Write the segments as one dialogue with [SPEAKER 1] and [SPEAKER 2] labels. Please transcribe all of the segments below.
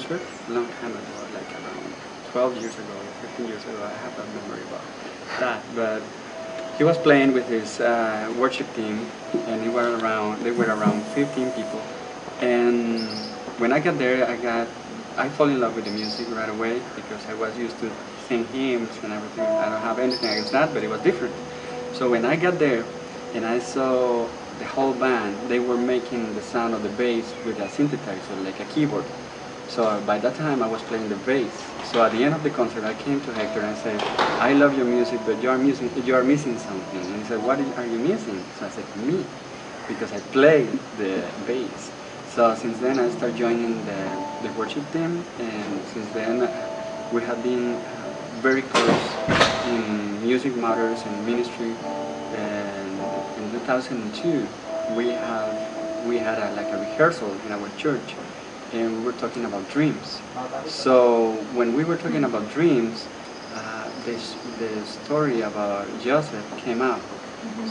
[SPEAKER 1] concert a long time ago, like around 12 years ago, 15 years ago. I have a memory about that. But he was playing with his worship team, and they were around 15 people. And when I got there, I fell in love with the music right away because I was used to sing hymns and everything. I don't have anything against that, but it was different. So when I got there and I saw the whole band, they were making the sound of the bass with a synthesizer, like a keyboard. So by that time I was playing the bass. So at the end of the concert I came to Hector and I said, I love your music, but you are missing something. And he said, what are you missing? So I said, me, because I play the bass. So since then I started joining the worship team, and since then we have been very close in music matters and ministry. And in 2002 we had like a rehearsal in our church, and we were talking about dreams. So when we were talking about dreams, the story about Joseph came out.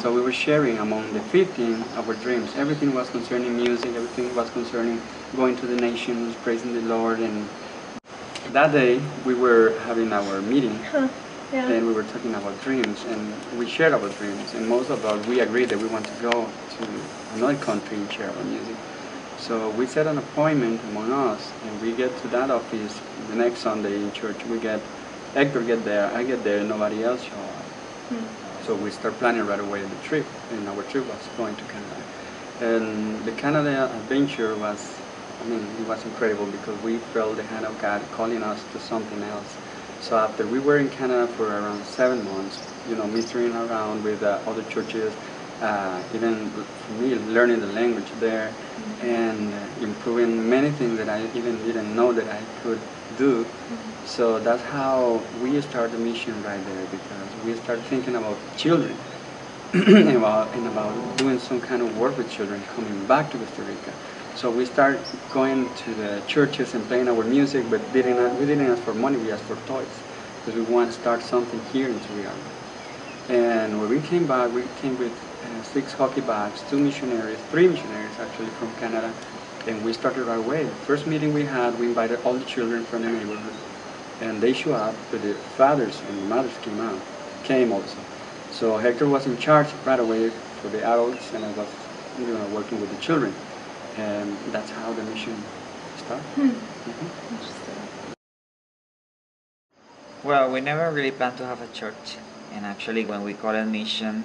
[SPEAKER 1] So we were sharing among the 15 our dreams. Everything was concerning music, everything was concerning going to the nations, praising the Lord. And that day we were having our meeting, and we were talking about dreams, and we shared our dreams, and most of us, we agreed that we want to go to another country and share our music. So we set an appointment among us, and we get to that office the next Sunday in church. Hector get there, I get there, and nobody else show up. So we start planning right away the trip, and our trip was going to Canada. And the Canada adventure was, it was incredible because we felt the hand of God calling us to something else. So after we were in Canada for around 7 months, ministering around with other churches, even for me, learning the language there, and improving many things that I even didn't know that I could do. So that's how we started the mission right there, because we started thinking about children and about doing some kind of work with children coming back to Costa Rica. So we started going to the churches and playing our music, but we didn't ask for money, we asked for toys, because we want to start something here in Triana. And when we came back, we came with 6 hockey bags, 3 missionaries actually from Canada, and we started right away. The first meeting we had, we invited all the children from the neighborhood, and they showed up, but the fathers and the mothers came also. So Hector was in charge right away for the adults, and I was working with the children, and that's how the mission started.
[SPEAKER 2] Interesting. Well, we never really planned to have a church, and actually when we call it mission,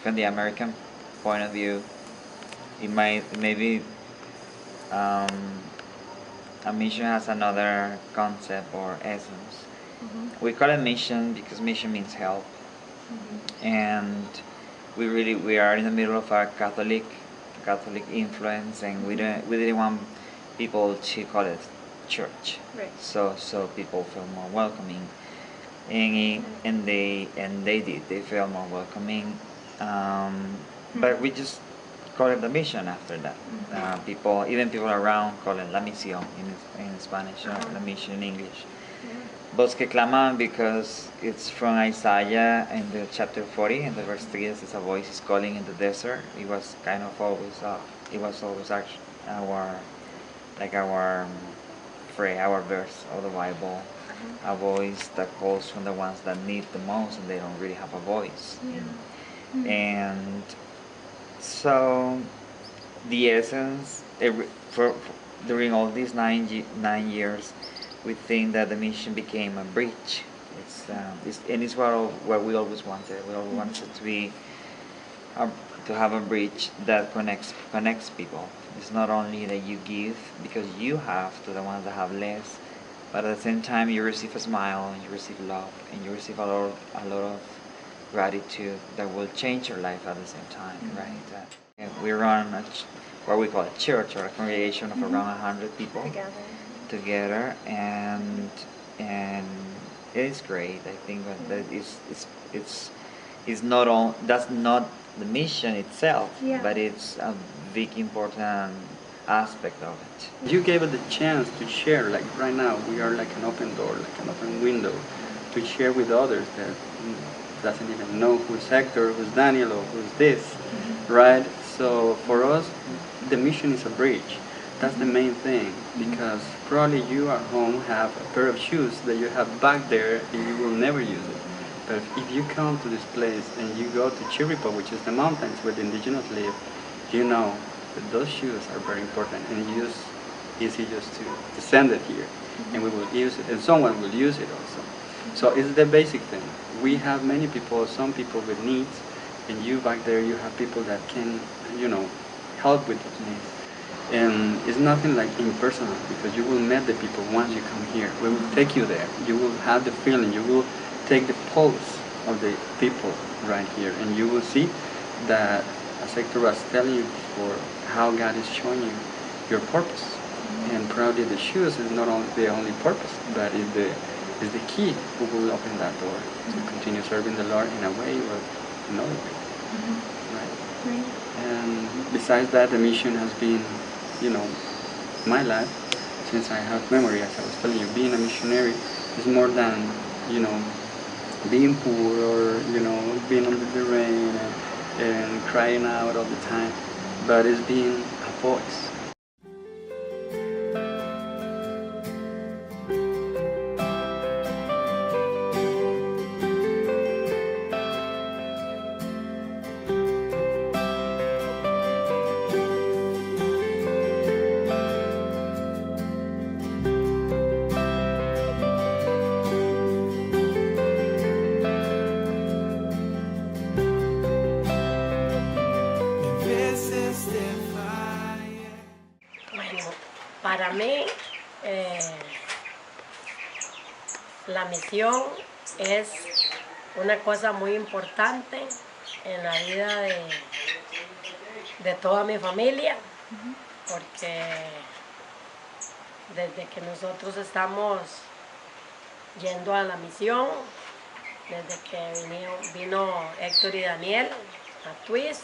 [SPEAKER 2] from the American point of view, maybe a mission has another concept or essence. We call it mission because mission means help, and we are in the middle of a Catholic influence, and we didn't want people to call it church,
[SPEAKER 3] right?
[SPEAKER 2] So people feel more welcoming, and they did. They felt more welcoming, but we just call it the mission after that. Even people around call it La Misión in Spanish, or La Mission in English. Bosque Clama because it's from Isaiah in the chapter 40, in the verse 3, it says a voice is calling in the desert. It was kind of always actually our verse of the Bible, a voice that calls from the ones that need the most and they don't really have a voice. And so the essence, during all these 9 years, we think that the mission became a bridge. It's what we always wanted. We always wanted to have a bridge that connects people. It's not only that you give because you have to the ones that have less, but at the same time you receive a smile, and you receive love, and you receive a lot of gratitude that will change your life at the same time, right? We run what we call a church, or a congregation of around 100 people together, and it's great. I think that it's not all. That's not the mission itself, but it's a big important aspect of it.
[SPEAKER 1] You gave us the chance to share, like right now we are like an open door, like an open window, to share with others that doesn't even know who's Hector, who's Daniel, or who's this, right? So for us, the mission is a bridge. That's the main thing, because probably you at home have a pair of shoes that you have back there and you will never use it. But if you come to this place and you go to Chiripa, which is the mountains where the indigenous live, you know that those shoes are very important, and it's easy just to send it here, and we will use it, and someone will use it also. So it's the basic thing. We have many people, some people with needs, and you back there, you have people that can, help with those needs. And it's nothing like impersonal, because you will meet the people once you come here. We will take you there. You will have the feeling. You will take the pulse of the people right here, and you will see that, as Hector was telling you before, how God is showing you your purpose. And probably the shoes is not only the only purpose, but is the key who will open that door to continue serving the Lord in a way or another way. Right? And besides that, the mission has been, my life since I have memory. As I was telling you, being a missionary is more than, being poor or, being under the rain and crying out all the time, but it's being a voice.
[SPEAKER 3] Para mí, la misión es una cosa muy importante en la vida de toda mi familia, porque desde que nosotros estamos yendo a la misión, desde que vino Héctor y Daniel a Twist,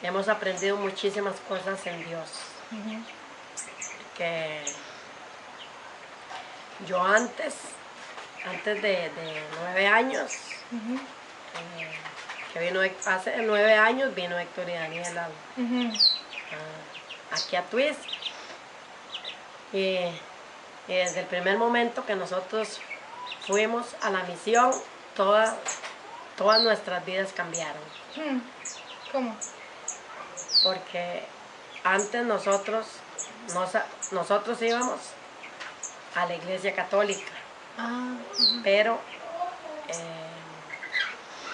[SPEAKER 3] hemos aprendido muchísimas cosas en Dios. Que yo antes de 9 años, hace 9 años vino Héctor y Daniel aquí a Twist. Y desde el primer momento que nosotros fuimos a la misión, todas nuestras vidas cambiaron.
[SPEAKER 4] ¿Cómo?
[SPEAKER 3] Porque antes nosotros íbamos a la iglesia católica, pero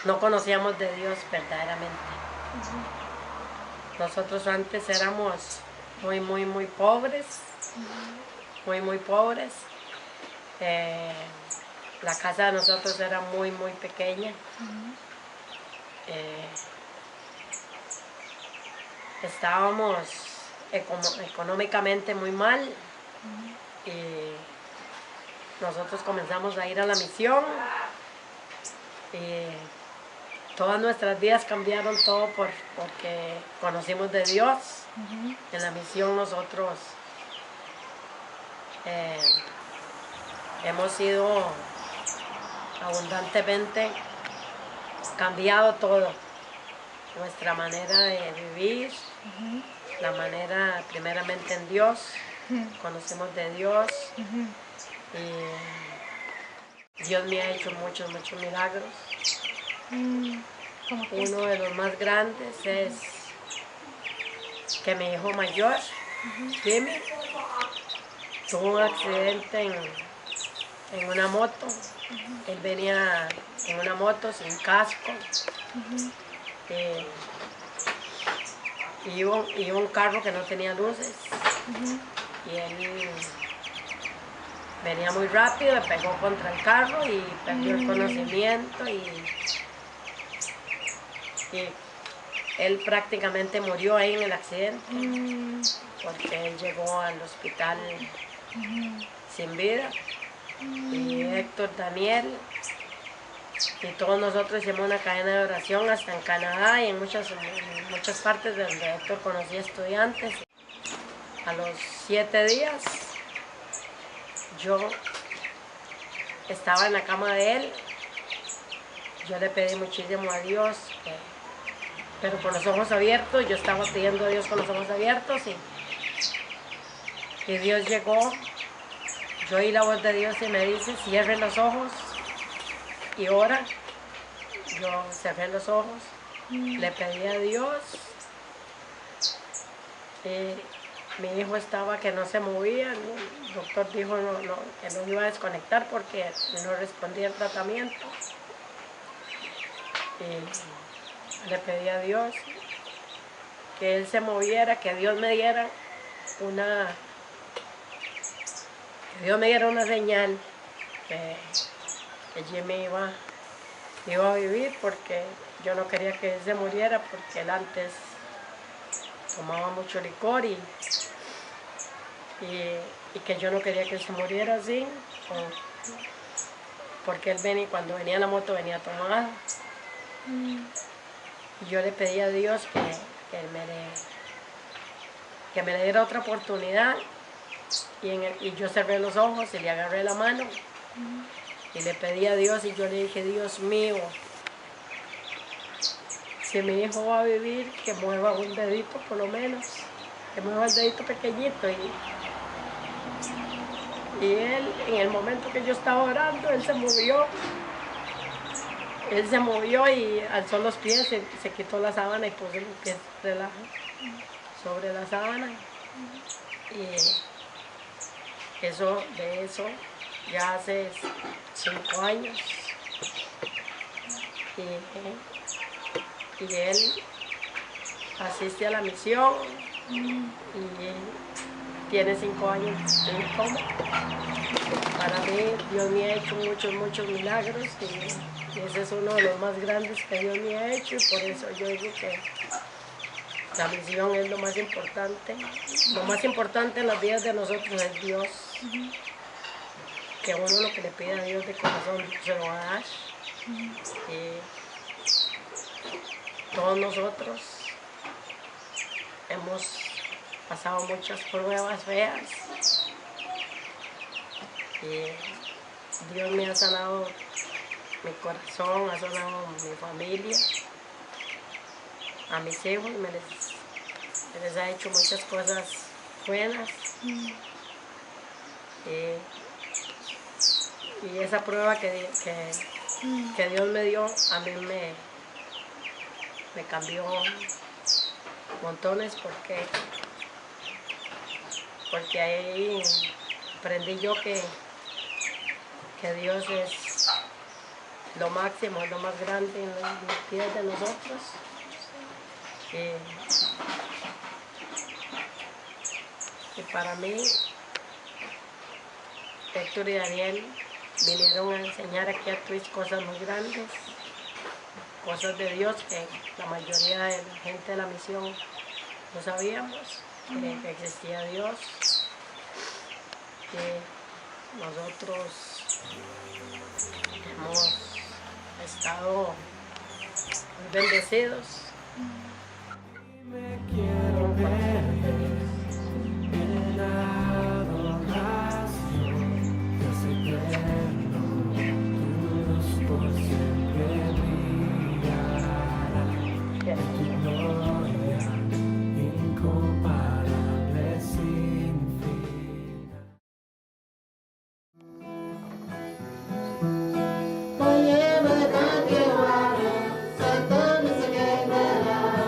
[SPEAKER 3] no conocíamos de Dios verdaderamente. Nosotros antes éramos muy pobres, muy pobres. La casa de nosotros era muy pequeña. Estábamos económicamente muy mal, y nosotros comenzamos a ir a la misión, y todas nuestras vidas cambiaron, todo porque conocimos de Dios. En la misión nosotros hemos sido abundantemente cambiado todo. Nuestra manera de vivir, la manera primeramente en Dios, conocemos de Dios, y Dios me ha hecho muchos milagros. Uno de los más grandes es que mi hijo mayor, Jimmy, tuvo un accidente en una moto. Él venía en una moto sin casco. Y iba un carro que no tenía luces, y él venía muy rápido, pegó contra el carro y perdió el conocimiento, y él prácticamente murió ahí en el accidente, porque él llegó al hospital sin vida. Y Héctor, Daniel y todos nosotros hicimos una cadena de oración hasta en Canadá y en muchas partes donde Héctor conocía estudiantes. A los 7 días yo estaba en la cama de él. Yo le pedí muchísimo a Dios pero con los ojos abiertos. Yo estaba pidiendo a Dios con los ojos abiertos y Dios llegó. Yo oí la voz de Dios y me dice, cierre los ojos y ora. Yo cerré los ojos, le pedí a Dios. Mi hijo estaba que no se movía, el doctor dijo que no iba a desconectar porque no respondía al tratamiento. Y le pedí a Dios que él se moviera, que Dios me diera una señal que Jimmy iba a vivir, porque yo no quería que él se muriera, porque él antes tomaba mucho licor y que yo no quería que él se muriera así, porque él cuando venía en la moto venía tomado. Y yo le pedí a Dios que me diera otra oportunidad, y yo cerré los ojos y le agarré la mano y le pedí a Dios, y yo le dije, Dios mío, si mi hijo va a vivir, que mueva un dedito por lo menos, que mueva el dedito pequeñito. Y él, en el momento que yo estaba orando, él se movió y alzó los pies, se quitó la sábana y puso los pies sobre la sábana. Y de eso ya hace 5 años. Y él asiste a la misión y tiene 5 años en coma. Para mí, Dios me ha hecho muchos milagros, y ese es uno de los más grandes que Dios me ha hecho, y por eso yo digo que la misión es lo más importante. Lo más importante en las vidas de nosotros es Dios. Que uno lo que le pide a Dios de corazón se lo va a dar. Y todos nosotros hemos pasado muchas pruebas feas. Y Dios me ha sanado mi corazón, ha sanado mi familia, a mis hijos, les ha hecho muchas cosas buenas. Y esa prueba que Dios me dio, a mí me cambió montones, porque ahí aprendí yo que Dios es lo máximo, es lo más grande en las vidas de nosotros. Y para mí, Héctor y Daniel vinieron a enseñar aquí a Twitch cosas muy grandes, cosas de Dios que la mayoría de la gente de la misión no sabíamos, que existía Dios. Y nosotros hemos estado muy bendecidos.
[SPEAKER 5] Me quiero ver en la adoración, Dios eterno, tu luz por siempre brillará, tu gloria incomparable sin fin. Oye, verdad que vale, Satan se quedará.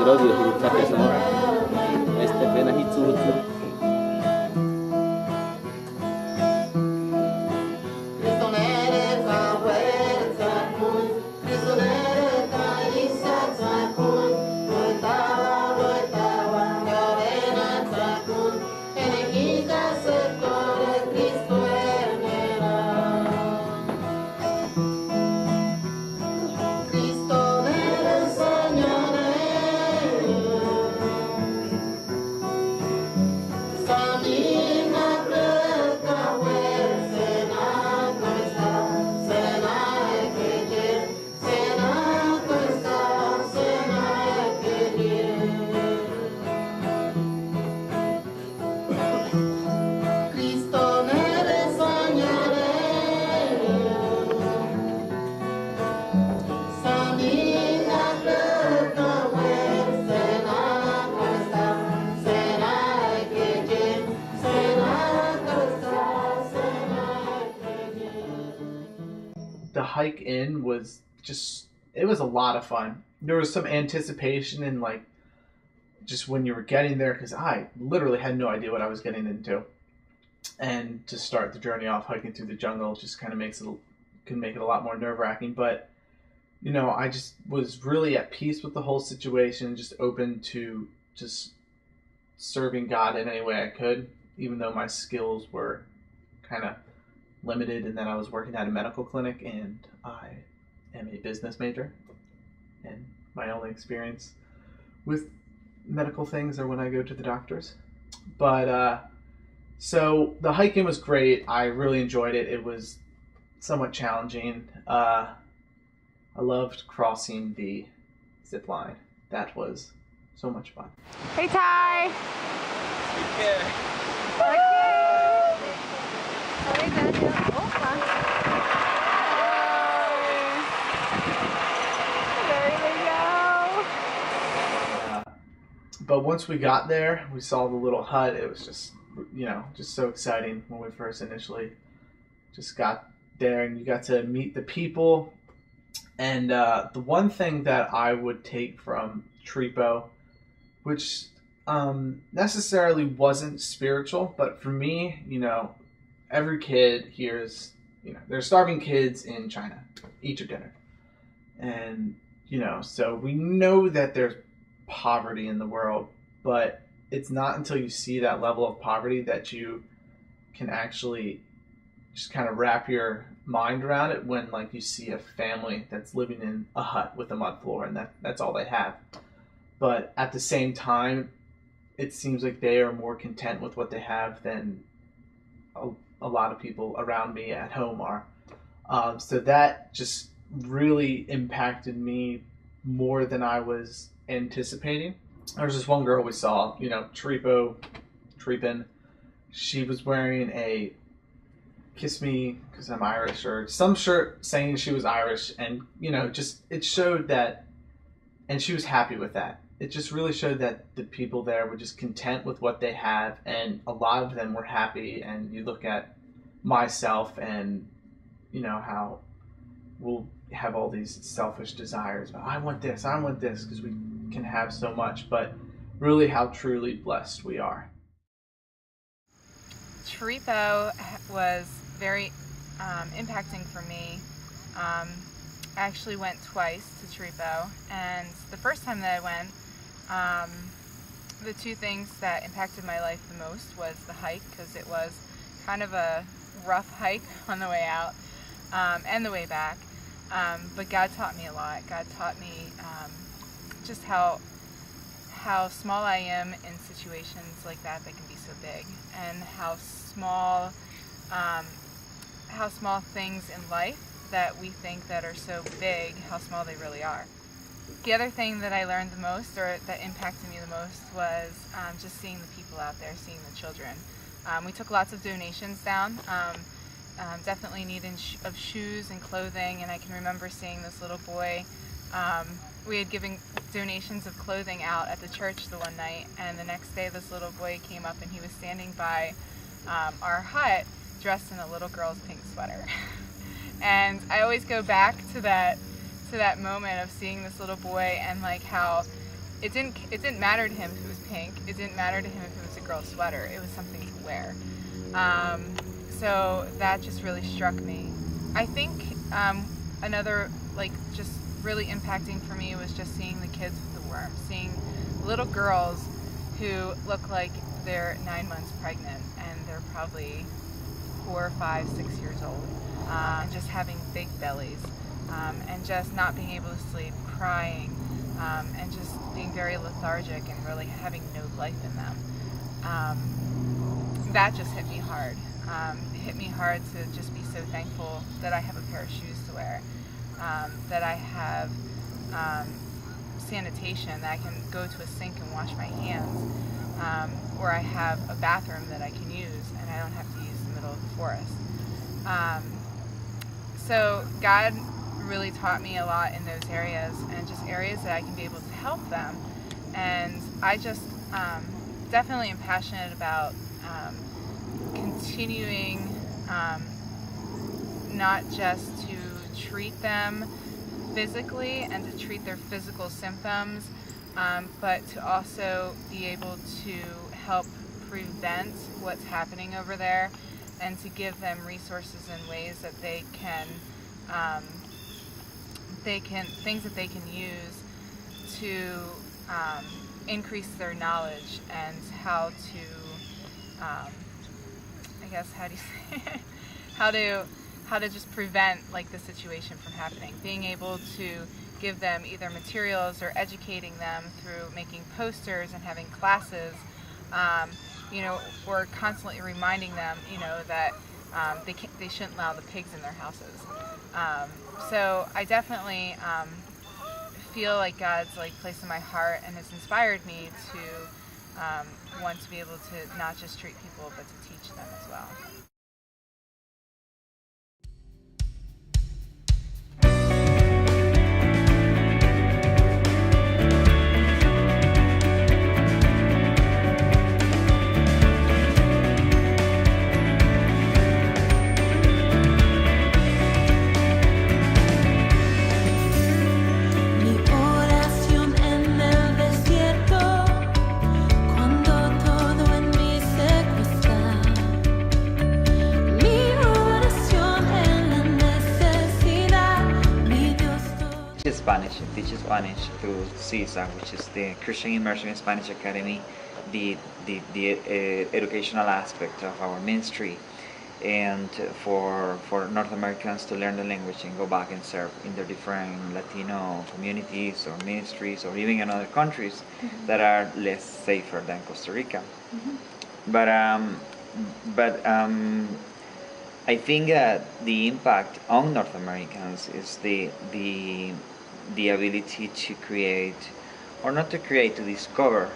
[SPEAKER 6] Rodeo Higukate-san. Pena Hitsuru.
[SPEAKER 7] The hike in was just, it was a lot of fun. There was some anticipation in like just when you were getting there, because I literally had no idea what I was getting into. And to start the journey off hiking through the jungle just kind of can make it a lot more nerve-wracking. But you know, I just was really at peace with the whole situation, just open to just serving God in any way I could, even though my skills were kind of limited and that I was working at a medical clinic and I am a business major, and my only experience with medical things are when I go to the doctors. But so the hiking was great. I really enjoyed it. It was somewhat challenging. I loved crossing the zip line. That was so much fun.
[SPEAKER 4] Hey, Ty.
[SPEAKER 7] Take care.
[SPEAKER 4] Sorry, Daniel. Oh, fun. There we go.
[SPEAKER 7] But once we got there, we saw the little hut. It was just, you know, just so exciting when we first initially just got there, and you got to meet the people. And the one thing that I would take from Tripo, which necessarily wasn't spiritual, but for me, you know, every kid here is, you know, there's starving kids in China, eat your dinner. And, you know, so we know that there's poverty in the world, but it's not until you see that level of poverty that you can actually just kind of wrap your mind around it, when like you see a family that's living in a hut with a mud floor and that's all they have. But at the same time, it seems like they are more content with what they have than a lot of people around me at home are. So that just really impacted me more than I was anticipating. There was this one girl we saw, you know, Trepin. She was wearing a "Kiss Me Because I'm Irish" or some shirt saying she was Irish, and you know, just it showed that, and she was happy with that. It just really showed that the people there were just content with what they have, and a lot of them were happy. And you look at myself, and you know how we'll have all these selfish desires. I want this, because we can have so much, but really how truly blessed we are.
[SPEAKER 4] Tripo was very impacting for me. I actually went twice to Tripo, and the first time that I went, the two things that impacted my life the most was the hike, because it was kind of a rough hike on the way out and the way back. But God taught me a lot. God taught me just how small I am in situations like that can be so big, and how small things in life that we think that are so big, how small they really are. The other thing that I learned the most, or that impacted me the most, was just seeing the people out there, seeing the children. We took lots of donations down, definitely needing of shoes and clothing, and I can remember seeing this little boy. We had given donations of clothing out at the church the one night, and the next day this little boy came up and he was standing by our hut dressed in a little girl's pink sweater. And I always go back to that moment of seeing this little boy, and like how it didn't matter to him if it was pink. It didn't matter to him if it was a girl's sweater. It was something to wear. So that just really struck me. I think another just really impacting for me was just seeing the kids with the worm, seeing little girls who look like they're 9 months pregnant and they're probably 4, 5, 6 years old, and just having big bellies, and just not being able to sleep, crying, and just being very lethargic and really having no life in them. That just hit me hard. It hit me hard to just be so thankful that I have a pair of shoes to wear, that I have sanitation, that I can go to a sink and wash my hands, or I have a bathroom that I can use and I don't have to use the middle of the forest. So God really taught me a lot in those areas, and just areas that I can be able to help them. And I just definitely am passionate about continuing not just to treat them physically and to treat their physical symptoms, but to also be able to help prevent what's happening over there, and to give them resources and ways that they can things that they can use to increase their knowledge and how to I guess, how do you say it? how to just prevent the situation from happening. Being able to give them either materials or educating them through making posters and having classes. We're constantly reminding them, that they shouldn't allow the pigs in their houses. So I definitely feel like God's placed in my heart and has inspired me to want to be able to not just treat people, but to teach them as well.
[SPEAKER 2] Spanish and teaches Spanish through CISA, which is the Christian Immersion in Spanish Academy, the educational aspect of our ministry, and for North Americans to learn the language and go back and serve in their different Latino communities or ministries or even in other countries that are less safer than Costa Rica. But I think that the impact on North Americans is the ability to create, or not to create, to discover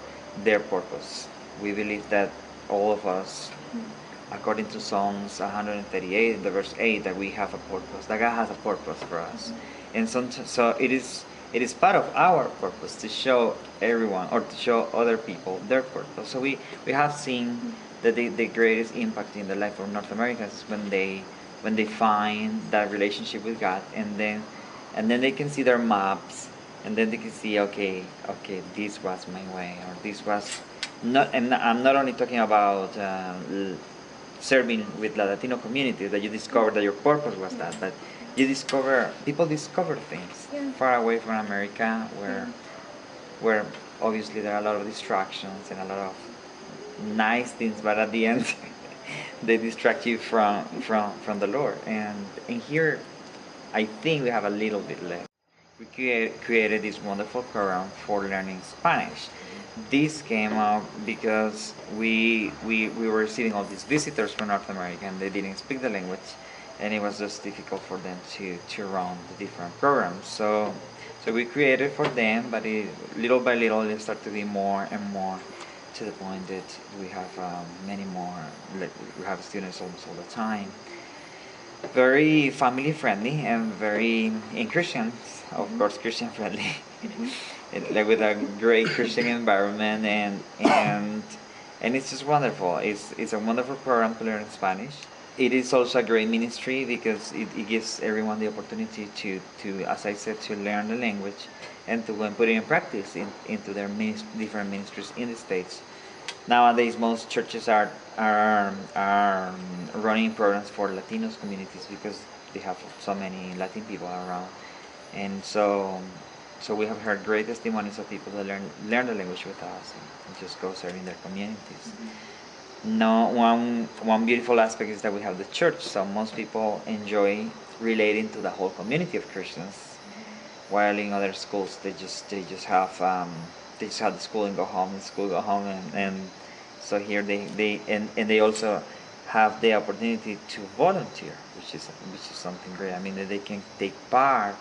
[SPEAKER 2] their purpose. We believe that all of us, according to Psalms 138, the verse 8, that we have a purpose, that God has a purpose for us. And so it is part of our purpose to show everyone, or to show other people, their purpose. So we have seen that the greatest impact in the life of North Americans is when they find that relationship with God, and then they can see their maps, and then they can see, okay, this was my way, or this was not. And I'm not only talking about serving with the Latino community, that you discover that your purpose was that, but people discover things far away from America, where obviously there are a lot of distractions and a lot of nice things, but at the end they distract you from the Lord. And here I think we have a little bit left. We created this wonderful program for learning Spanish. This came up because we were receiving all these visitors from North America, and they didn't speak the language, and it was just difficult for them to run the different programs. So we created for them, but little by little it started to be more and more, to the point that we have many more. We have students almost all the time. Very family friendly and very Christians, of course, Christian friendly, with a great Christian environment, and it's just wonderful. It's a wonderful program to learn Spanish. It is also a great ministry because it gives everyone the opportunity to, as I said, to learn the language and to go and put it in practice into their different ministries in the States. Nowadays, most churches are running programs for Latinos communities because they have so many Latin people around, and so we have heard great testimonies of people that learn the language with us and just go serving their communities. No, one beautiful aspect is that we have the church, so most people enjoy relating to the whole community of Christians, while in other schools they just have the school and go home, the school go home, and so here they also have the opportunity to volunteer, which is something great. I mean, that they can take part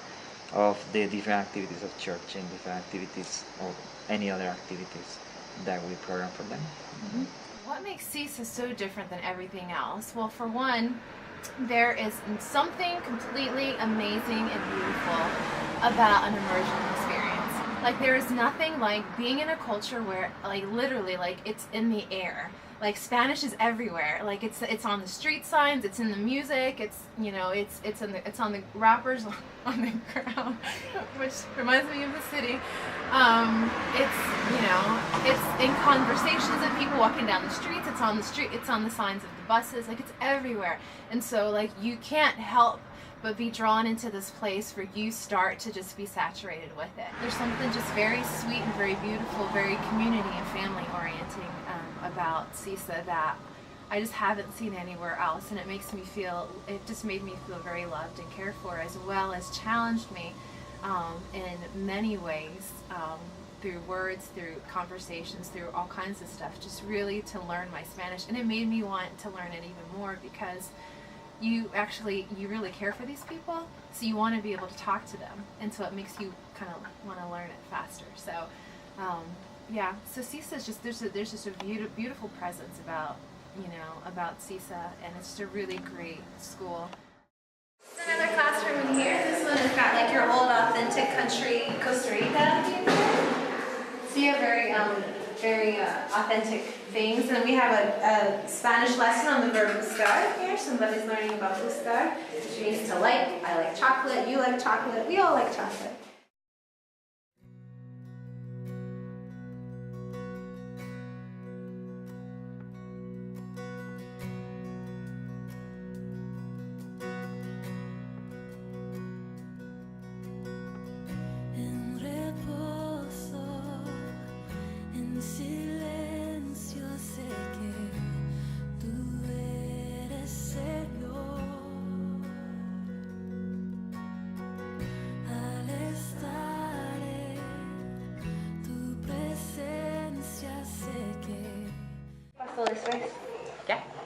[SPEAKER 2] of the different activities of church and different activities or any other activities that we program for them. Mm-hmm.
[SPEAKER 8] What makes CISA so different than everything else? Well, for one, there is something completely amazing and beautiful about an immersion experience. Like, there is nothing like being in a culture where, like, literally, like, it's in the air. Like, Spanish is everywhere. Like, it's on the street signs, it's in the music, it's, you know, it's on the rappers on the ground, which reminds me of the city. It's, you know, it's in conversations of people walking down the streets, it's on the street, it's on the signs of the buses, like, it's everywhere. And so, like, you can't help but be drawn into this place where you start to just be saturated with it. There's something just very sweet and very beautiful, very community and family orienting about CISA that I just haven't seen anywhere else, and it just made me feel very loved and cared for, as well as challenged me in many ways, through words, through conversations, through all kinds of stuff, just really to learn my Spanish. And it made me want to learn it even more, because you really care for these people, so you want to be able to talk to them, and so it makes you kind of want to learn it faster. So yeah, so CISA is just, there's just a beautiful presence about CISA, and it's just a really great school.
[SPEAKER 9] Another classroom in here. This one has got like your old authentic country Costa Rica. So you have very authentic things. And then we have a Spanish lesson on the verb buscar here. Somebody's learning about buscar, which means to like. I like chocolate, you like chocolate, we all like chocolate.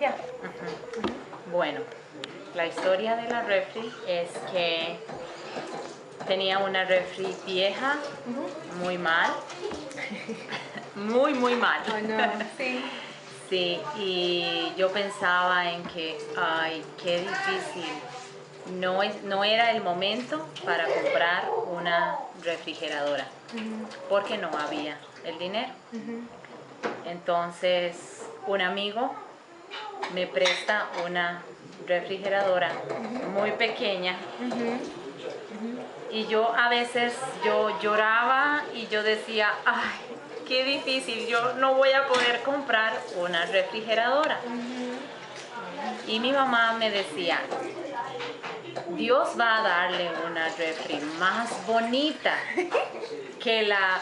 [SPEAKER 10] ¿Ya? Bueno, la historia de la refri es que tenía una refri vieja, muy mal, muy mal.
[SPEAKER 9] Oh, no. Sí.
[SPEAKER 10] Sí, y yo pensaba en que, ay, qué difícil. No era el momento para comprar una refrigeradora, porque no había el dinero. Entonces, un amigo me presta una refrigeradora muy pequeña, y yo a veces lloraba y yo decía, ay, qué difícil, yo no voy a poder comprar una refrigeradora. Y mi mamá me decía, Dios va a darle una refri más bonita que la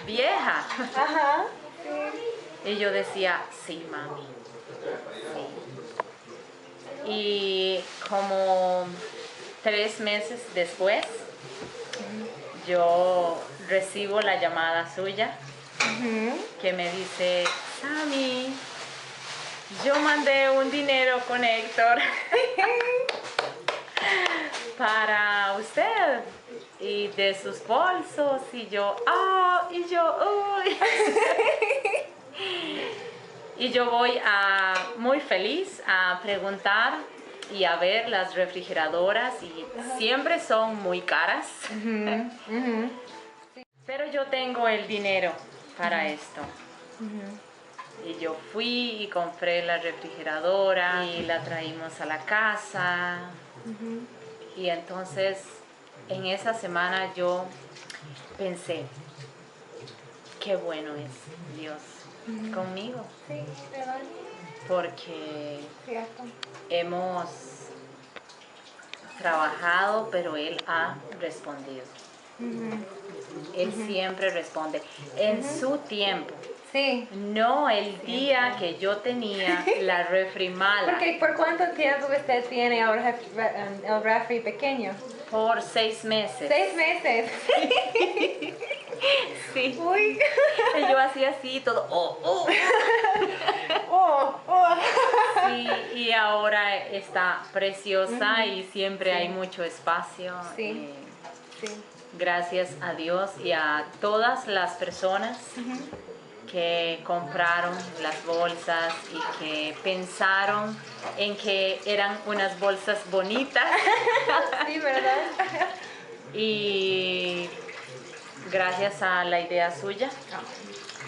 [SPEAKER 10] vieja.
[SPEAKER 9] Ajá.
[SPEAKER 10] Y yo decía, sí, mami. Sí. Y como 3 meses después, yo recibo la llamada suya, que me dice, Sami, yo mandé un dinero con Héctor para usted y de sus bolsos, y yo, uy. Y yo voy muy feliz a preguntar y a ver las refrigeradoras, y siempre son muy caras. Pero yo tengo el dinero para esto. Y yo fui y compré la refrigeradora y la traímos a la casa. Y entonces en esa semana yo pensé, qué bueno es Dios conmigo,
[SPEAKER 8] Sí, ¿verdad?
[SPEAKER 10] porque
[SPEAKER 8] Cierto.
[SPEAKER 10] hemos trabajado, pero Él ha respondido. Él siempre responde en su tiempo.
[SPEAKER 8] Sí.
[SPEAKER 10] No el día que yo tenía la refri mala.
[SPEAKER 8] Porque ¿por cuánto tiempo usted tiene el refri pequeño?
[SPEAKER 10] Por 6 meses.
[SPEAKER 8] 6 meses.
[SPEAKER 10] Sí.
[SPEAKER 8] Uy.
[SPEAKER 10] Y yo hacía así todo.
[SPEAKER 8] Oh.
[SPEAKER 10] Sí, y ahora está preciosa y siempre hay mucho espacio.
[SPEAKER 8] Sí. Sí.
[SPEAKER 10] Gracias a Dios y a todas las personas que compraron las bolsas y que pensaron en que eran unas bolsas bonitas.
[SPEAKER 8] Sí, ¿verdad?
[SPEAKER 10] Y gracias a la idea suya,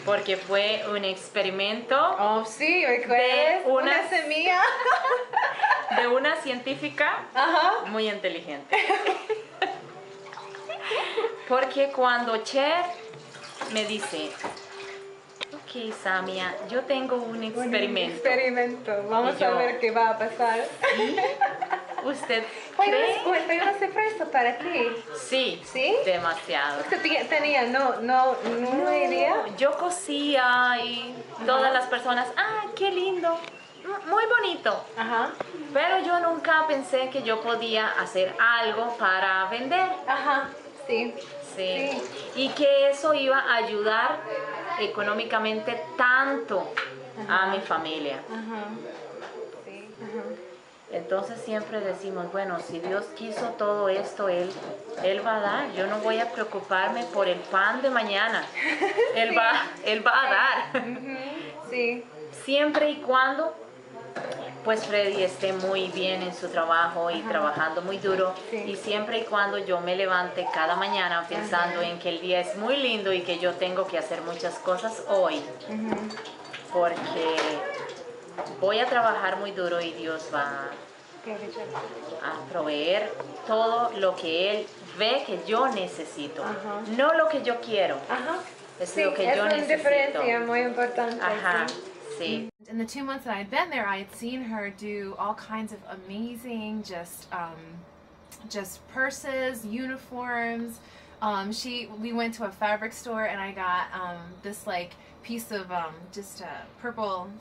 [SPEAKER 10] porque fue un experimento
[SPEAKER 8] Oh, sí,
[SPEAKER 10] de
[SPEAKER 8] una semilla.
[SPEAKER 10] de una científica muy inteligente. Porque cuando Cher me dice, ok, Samia, yo tengo un experimento.
[SPEAKER 8] Vamos a ver qué va a pasar.
[SPEAKER 10] ¿Usted
[SPEAKER 8] Fue
[SPEAKER 10] cree?
[SPEAKER 8] una sorpresa para ti.
[SPEAKER 10] Sí,
[SPEAKER 8] ¿Sí?
[SPEAKER 10] demasiado.
[SPEAKER 8] ¿Usted tenía no idea?
[SPEAKER 10] Yo cosía y todas las personas, qué lindo, muy bonito.
[SPEAKER 8] Ajá.
[SPEAKER 10] Pero yo nunca pensé que yo podía hacer algo para vender.
[SPEAKER 8] Ajá. Sí.
[SPEAKER 10] Sí. Y que eso iba a ayudar económicamente tanto a mi familia.
[SPEAKER 8] Sí.
[SPEAKER 10] Entonces siempre decimos, bueno, si Dios quiso todo esto, Él va a dar. Yo no voy a preocuparme por el pan de mañana. Él va a dar.
[SPEAKER 8] Sí.
[SPEAKER 10] Siempre y cuando pues Freddy esté muy bien en su trabajo y trabajando muy duro, y siempre y cuando yo me levante cada mañana pensando en que el día es muy lindo y que yo tengo que hacer muchas cosas hoy, porque voy a trabajar muy duro y Dios va a proveer todo lo que Él ve que yo necesito, no lo que yo quiero, es lo que yo necesito.
[SPEAKER 8] Es una diferencia muy importante.
[SPEAKER 10] Sí.
[SPEAKER 8] In the 2 months that I'd been there, I had seen her do all kinds of amazing, just purses, uniforms. We went to a fabric store and I got this like piece of just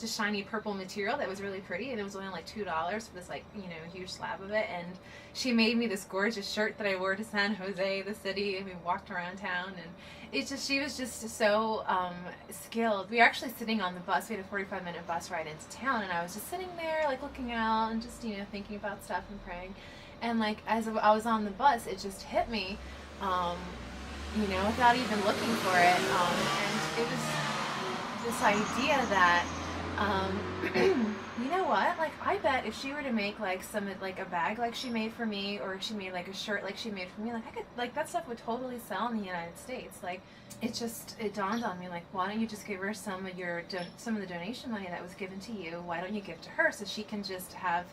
[SPEAKER 8] shiny purple material that was really pretty, and it was only like $2 for this like huge slab of it. And she made me this gorgeous shirt that I wore to San Jose, the city, and we walked around town, and she was just so skilled. We were actually sitting on the bus. We had a 45-minute bus ride into town, and I was just sitting there like looking out and just thinking about stuff and praying. And like as I was on the bus, it just hit me, without even looking for it, and it was this idea that you know what, like I bet if she were to make like a bag like she made for me, or if she made like a shirt like she made for me, like I could, like that stuff would totally sell in the United States. Like it dawned on me, like, why don't you just give her some of the donation money that was given to you? Why don't you give to her so she can just have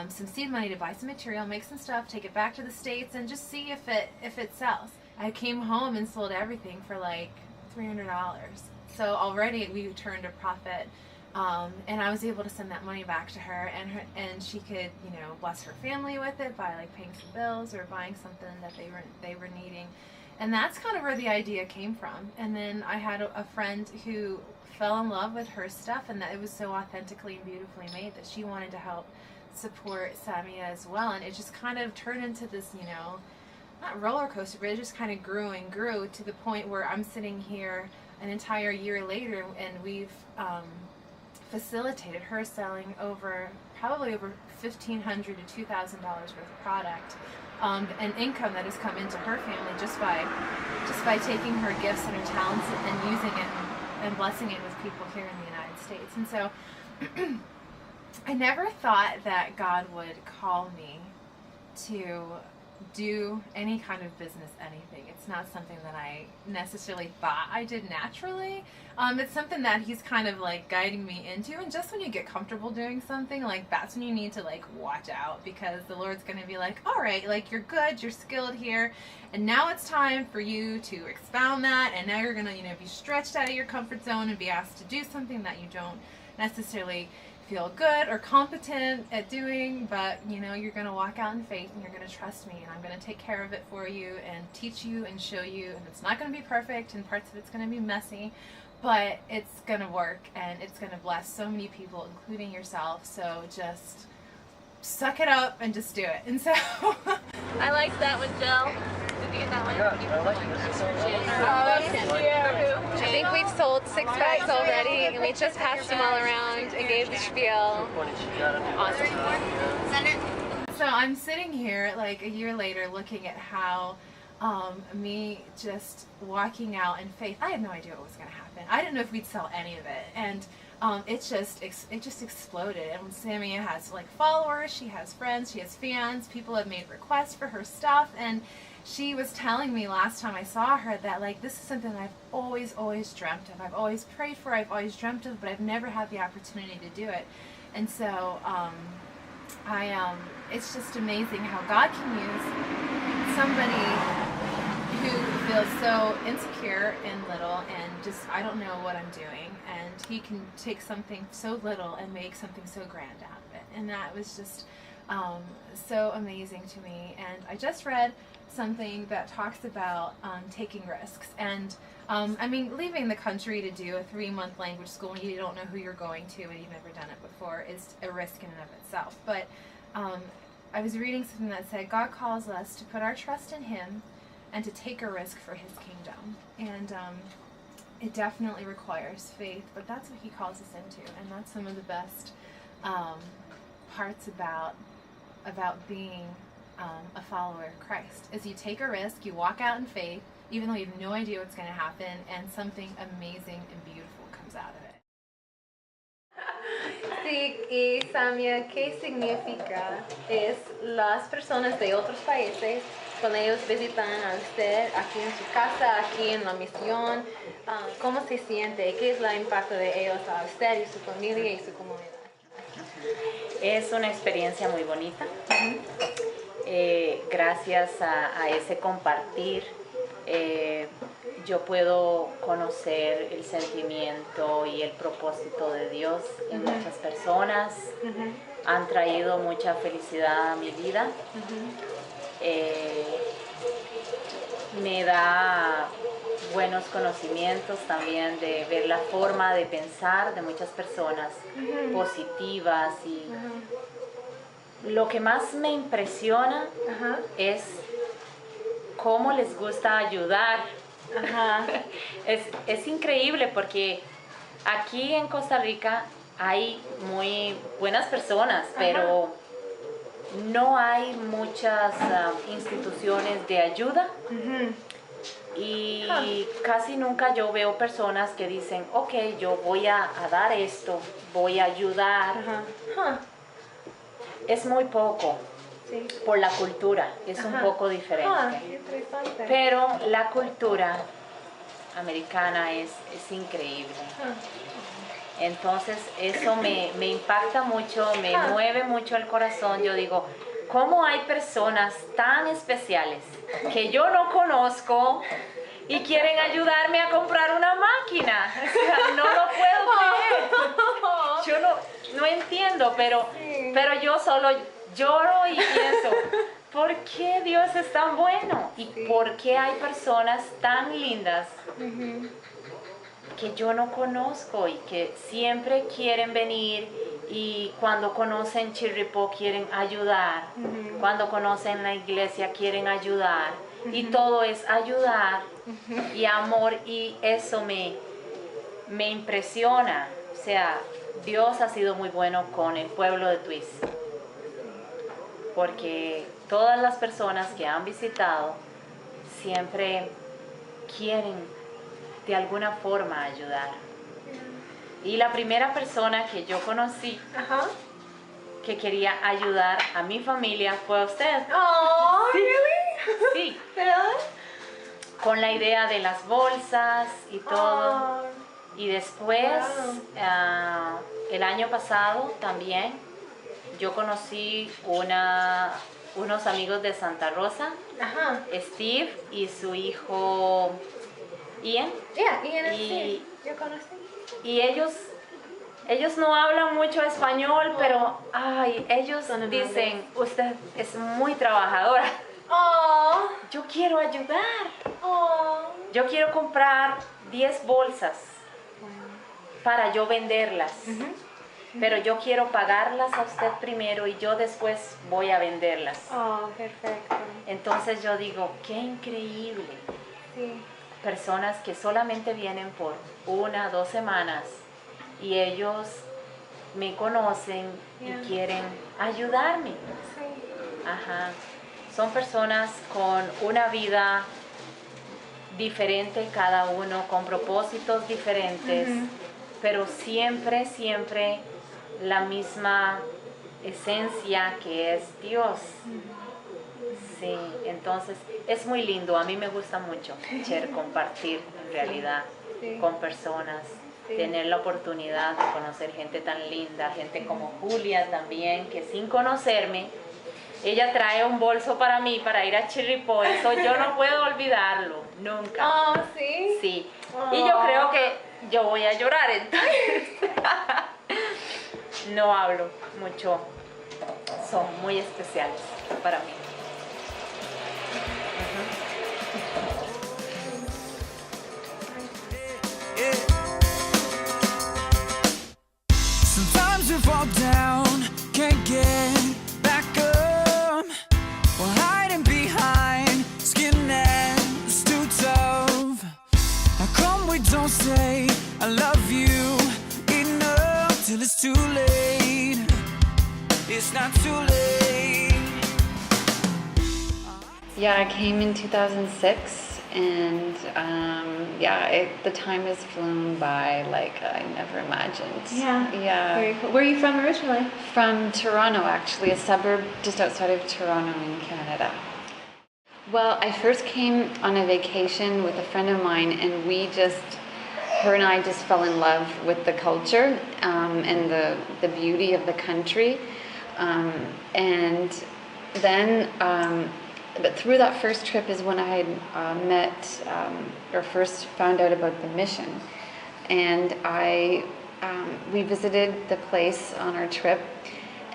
[SPEAKER 8] some seed money to buy some material, make some stuff, take it back to the States, and just see if it sells. I came home and sold everything for like $300. So already we turned a profit, and I was able to send that money back to her, and she could bless her family with it by like paying some bills or buying something that they were needing. And that's kind of where the idea came from. And then I had a friend who fell in love with her stuff, and that it was so authentically and beautifully made that she wanted to help support Samia as well. And it just kind of turned into this, not roller coaster, but it just kind of grew and grew to the point where I'm sitting here an entire year later, and we've facilitated her selling probably over $1,500 to $2,000 worth of product, and income that has come into her family just by taking her gifts and her talents and using it and blessing it with people here in the United States. And so I never thought that God would call me to do any kind of business, anything. It's not something that I necessarily thought I did naturally. It's something that he's kind of like guiding me into, and just when you get comfortable doing something, like that's when you need to like watch out, because the Lord's going to be like, all right, like you're good, you're skilled here, and now it's time for you to expound that, and now you're going to, you know, be stretched out of your comfort zone and be asked to do something that you don't necessarily feel good or competent at doing, but you know, you're going to walk out in faith and you're going to trust me, and I'm going to take care of it for you and teach you and show you, and it's not going to be perfect and parts of it's going to be messy, but it's going to work and it's going to bless so many people, including yourself. So just suck it up and just do it. And so
[SPEAKER 9] I like that one, Jill. Did you get that one?
[SPEAKER 6] Yeah, I like
[SPEAKER 9] I think we've sold 6 bags already, and we just passed them all around and gave the spiel. Awesome.
[SPEAKER 8] So I'm sitting here like a year later looking at how me just walking out in faith, I had no idea what was going to happen. I didn't know if we'd sell any of it, and it just exploded. And Samia has like followers, she has friends, she has fans, people have made requests for her stuff, and she was telling me last time I saw her that like this is something that I've always dreamt of. I've always prayed for, I've always dreamt of, but I've never had the opportunity to do it. And so it's just amazing how God can use somebody who feels so insecure and little and just, I don't know what I'm doing, and he can take something so little and make something so grand out of it. And that was just so amazing to me. And I just read something that talks about taking risks, and I mean, leaving the country to do a 3-month language school when you don't know who you're going to and you've never done it before is a risk in and of itself. But I was reading something that said God calls us to put our trust in him and to take a risk for his kingdom, and it definitely requires faith, but that's what he calls us into, and that's some of the best parts about being a follower of Christ, is you take a risk, you walk out in faith, even though you have no idea what's going to happen, and something amazing and beautiful comes out of it.
[SPEAKER 9] Sí, y Samia, ¿qué significa es las personas de otros países cuando ellos visitan a usted aquí en su casa, aquí en la misión? ¿Cómo se siente? ¿Qué es el impacto de ellos a usted y su familia y su comunidad?
[SPEAKER 10] Es una experiencia muy bonita. Gracias a ese compartir, yo puedo conocer el sentimiento y el propósito de Dios en muchas personas. Han traído mucha felicidad a mi vida. Me da buenos conocimientos también de ver la forma de pensar de muchas personas positivas, y lo que más me impresiona es cómo les gusta ayudar. Es increíble porque aquí en Costa Rica hay muy buenas personas, pero no hay muchas instituciones de ayuda. Y casi nunca yo veo personas que dicen, ok, yo voy a dar esto, voy a ayudar. Es muy poco, por la cultura, es un poco diferente. Pero la cultura americana es increíble. Entonces eso me impacta mucho, me mueve mucho el corazón. Yo digo, ¿cómo hay personas tan especiales que yo no conozco y quieren ayudarme a comprar una máquina? O sea, no lo puedo creer. Yo no entiendo, pero yo solo lloro y pienso, ¿por qué Dios es tan bueno? ¿Y por qué hay personas tan lindas que yo no conozco y que siempre quieren venir, y cuando conocen Chirripó quieren ayudar, cuando conocen la iglesia quieren ayudar, y todo es ayudar y amor, y eso me impresiona. O sea, Dios ha sido muy bueno con el pueblo de Twist, porque todas las personas que han visitado siempre quieren de alguna forma ayudar. Y la primera persona que yo conocí que quería ayudar a mi familia fue usted.
[SPEAKER 8] Oh,
[SPEAKER 10] sí.
[SPEAKER 8] really?
[SPEAKER 10] Sí.
[SPEAKER 9] ¿Verdad?
[SPEAKER 10] Con la idea de las bolsas y todo.
[SPEAKER 9] Oh,
[SPEAKER 10] Y después,
[SPEAKER 9] wow.
[SPEAKER 10] el año pasado también, yo conocí unos amigos de Santa Rosa,
[SPEAKER 9] Ajá.
[SPEAKER 10] Steve y su hijo Ian.
[SPEAKER 9] Yeah, Ian and
[SPEAKER 10] Y,
[SPEAKER 9] Steve. ¿Yo conocí?
[SPEAKER 10] y ellos no hablan mucho español, pero ay, ellos
[SPEAKER 9] Son amables.
[SPEAKER 10] dicen, usted es muy trabajadora.
[SPEAKER 9] Oh,
[SPEAKER 10] Yo quiero ayudar.
[SPEAKER 9] oh.
[SPEAKER 10] Yo quiero comprar 10 bolsas para yo venderlas. Pero yo quiero pagarlas a usted primero y yo después voy a venderlas.
[SPEAKER 9] Oh, perfecto.
[SPEAKER 10] Entonces yo digo, qué increíble.
[SPEAKER 9] Sí.
[SPEAKER 10] Personas que solamente vienen por 1 o 2 semanas y ellos me conocen
[SPEAKER 9] Yeah.
[SPEAKER 10] y quieren ayudarme.
[SPEAKER 9] Sí.
[SPEAKER 10] Ajá. Son personas con una vida diferente cada uno, con propósitos diferentes, pero siempre, siempre la misma esencia que es Dios. Sí, entonces es muy lindo, a mí me gusta mucho compartir en realidad
[SPEAKER 9] Sí.
[SPEAKER 10] con personas,
[SPEAKER 9] Sí.
[SPEAKER 10] tener la oportunidad de conocer gente tan linda, gente como Julia también, que sin conocerme, ella trae un bolso para mí para ir a Chirripó, eso yo no puedo olvidarlo, nunca.
[SPEAKER 9] Oh, sí.
[SPEAKER 10] Sí, y yo creo que yo voy a llorar entonces. No hablo mucho, son muy especiales para mí.
[SPEAKER 5] Sometimes we fall down, can't get back up. We're hiding behind skin that's too tough. How come we don't say I love you enough till it's too late? It's not too late.
[SPEAKER 11] Yeah, I came in 2006, and the time has flown by like I never imagined.
[SPEAKER 9] Yeah.
[SPEAKER 11] Yeah.
[SPEAKER 9] Very cool. Where are you from originally?
[SPEAKER 11] From Toronto, actually, a suburb just outside of Toronto in Canada. Well, I first came on a vacation with a friend of mine, and her and I just fell in love with the culture and the beauty of the country. And then, but through that first trip is when I had met or first found out about the mission. And we visited the place on our trip,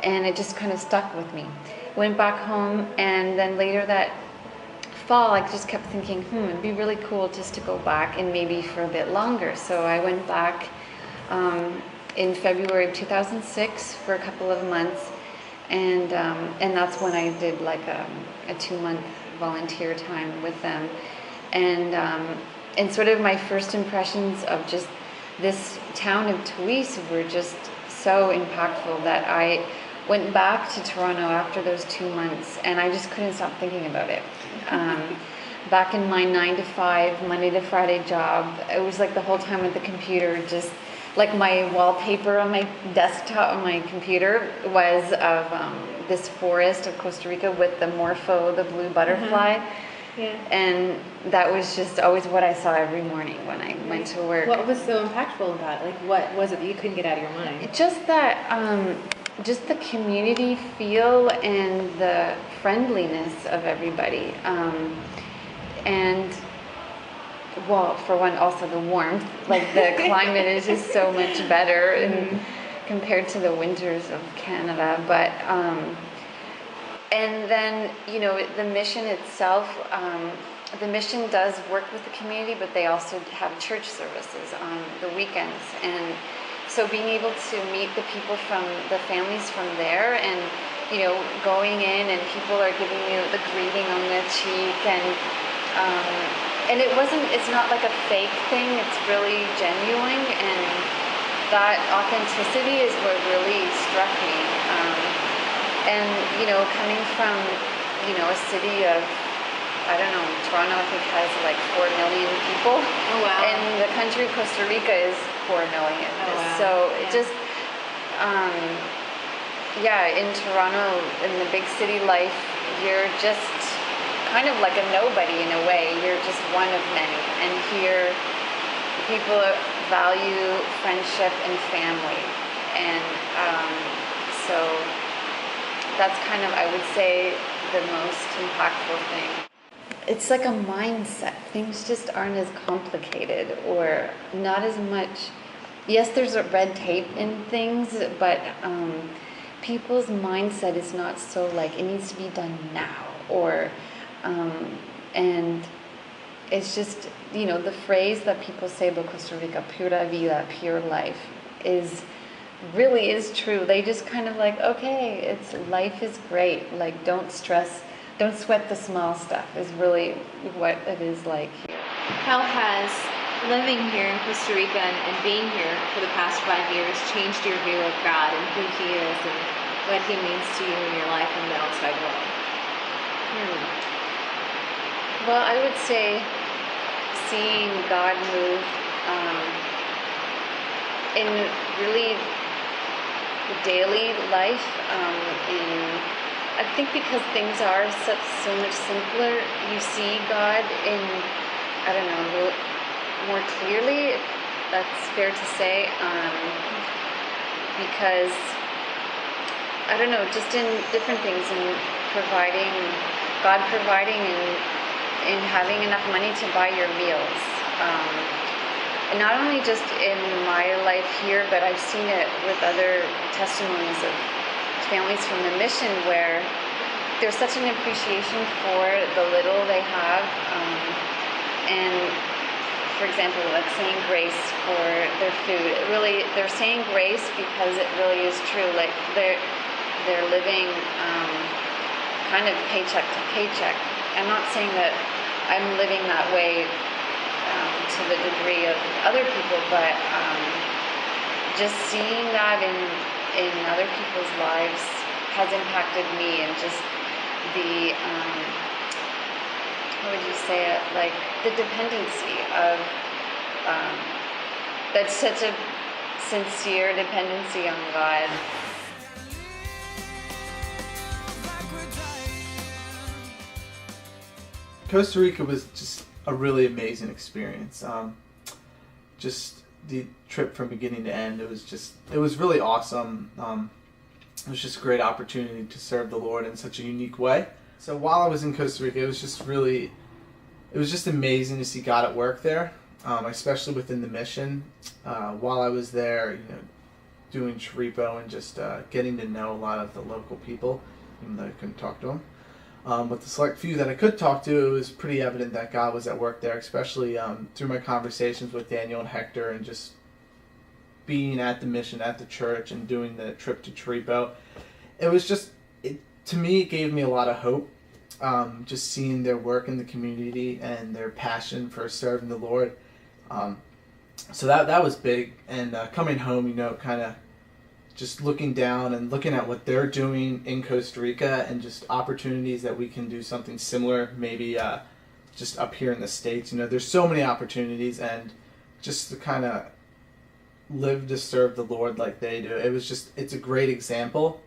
[SPEAKER 11] and it just kind of stuck with me. Went back home, and then later that fall, I just kept thinking, it'd be really cool just to go back and maybe for a bit longer. So I went back in February of 2006 for a couple of months, and that's when I did like a 2-month volunteer time with them, and sort of my first impressions of just this town of Therese were just so impactful that I went back to Toronto after those 2 months, and I just couldn't stop thinking about it. Back in my 9-to-5 Monday to Friday job, it was like the whole time with the computer, just like my wallpaper on my desktop on my computer was of this forest of Costa Rica with the morpho, the blue butterfly.
[SPEAKER 9] Yeah.
[SPEAKER 11] And that was just always what I saw every morning when I went to work.
[SPEAKER 9] What was so impactful about it? Like, what was it that you couldn't get out of your mind?
[SPEAKER 11] Just that, just the community feel and the friendliness of everybody. And, well, for one, also the warmth. Like, the climate is just so much better compared to the winters of Canada. But, and then, the mission itself, the mission does work with the community, but they also have church services on the weekends. And so being able to meet the people from the families from there, and going in and people are giving you the greeting on the cheek, and it's not like a fake thing, it's really genuine, and that authenticity is what really struck me. And coming from a city of, I don't know, Toronto I think has like 4 million people.
[SPEAKER 9] Oh wow.
[SPEAKER 11] And the country of Costa Rica is 4 million.
[SPEAKER 9] Oh, wow.
[SPEAKER 11] So it just, in Toronto, in the big city life, you're just kind of like a nobody in a way. You're just one of many. And here, people value friendship and family. And so that's kind of, I would say, the most impactful thing. It's like a mindset. Things just aren't as complicated or not as much. Yes, there's a red tape in things, but people's mindset is not so like it needs to be done now, or and it's just, you know, the phrase that people say about Costa Rica, pura vida, pure life, really is true. They just kind of like, okay, life is great. Like, don't stress, don't sweat the small stuff is really what it is like here.
[SPEAKER 9] How has living here in Costa Rica and being here for the past 5 years changed your view of God and who He is and what He means to you in your life and the outside world?
[SPEAKER 11] Well, I would say seeing God move in really daily life. I think because things are so much simpler, you see God in, I don't know, more clearly. That's fair to say, because I don't know, just in different things, in God providing and having enough money to buy your meals. And not only just in my life here, but I've seen it with other testimonies of families from the mission where there's such an appreciation for the little they have. And for example, like saying grace for their food. They're saying grace because it really is true. Like they're living kind of paycheck to paycheck. I'm not saying that I'm living that way to the degree of other people, but just seeing that in other people's lives has impacted me, and just the how would you say it, like the dependency of that's such a sincere dependency on God.
[SPEAKER 7] Costa Rica was just a really amazing experience. Just the trip from beginning to end, it was really awesome. It was just a great opportunity to serve the Lord in such a unique way. So while I was in Costa Rica, it was just amazing to see God at work there, especially within the mission. While I was there, doing charipo and just getting to know a lot of the local people, even though I couldn't talk to them. With the select few that I could talk to, it was pretty evident that God was at work there, especially through my conversations with Daniel and Hector, and just being at the mission, at the church, and doing the trip to Charipo. It was just, to me, it gave me a lot of hope, just seeing their work in the community and their passion for serving the Lord. So that was big. And coming home, kind of just looking down and looking at what they're doing in Costa Rica, and just opportunities that we can do something similar, maybe just up here in the States. There's so many opportunities, and just to kind of live to serve the Lord like they do. It's a great example.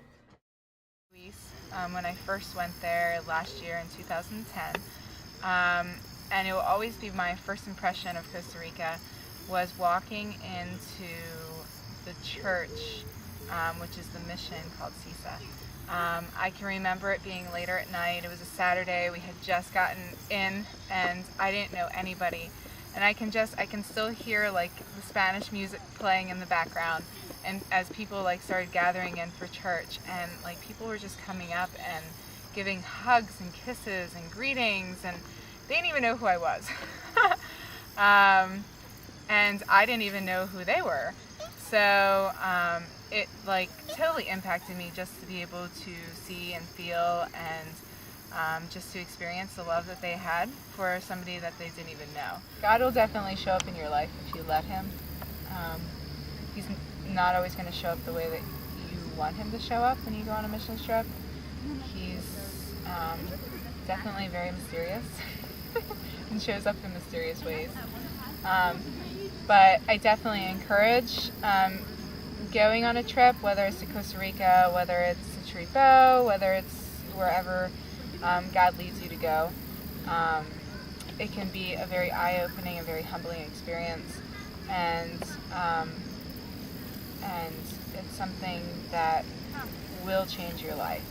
[SPEAKER 4] When I first went there last year in 2010, and it will always be my first impression of Costa Rica, was walking into the church, which is the mission called CISA. I can remember it being later at night. It was a Saturday. We had just gotten in, and I didn't know anybody. And I can still hear like the Spanish music playing in the background, and as people like started gathering in for church, and like people were just coming up and giving hugs and kisses and greetings, and they didn't even know who I was. And I didn't even know who they were. So it like totally impacted me just to be able to see and feel, and just to experience the love that they had for somebody that they didn't even know. God will definitely show up in your life if you let Him. He's not always going to show up the way that you want Him to show up when you go on a mission trip. He's definitely very mysterious and shows up in mysterious ways. But I definitely encourage going on a trip, whether it's to Costa Rica, whether it's to Charipo, whether it's wherever God leads you to go. it can be a very eye-opening and very humbling experience, and it's something that will change your life.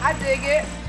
[SPEAKER 4] I dig it.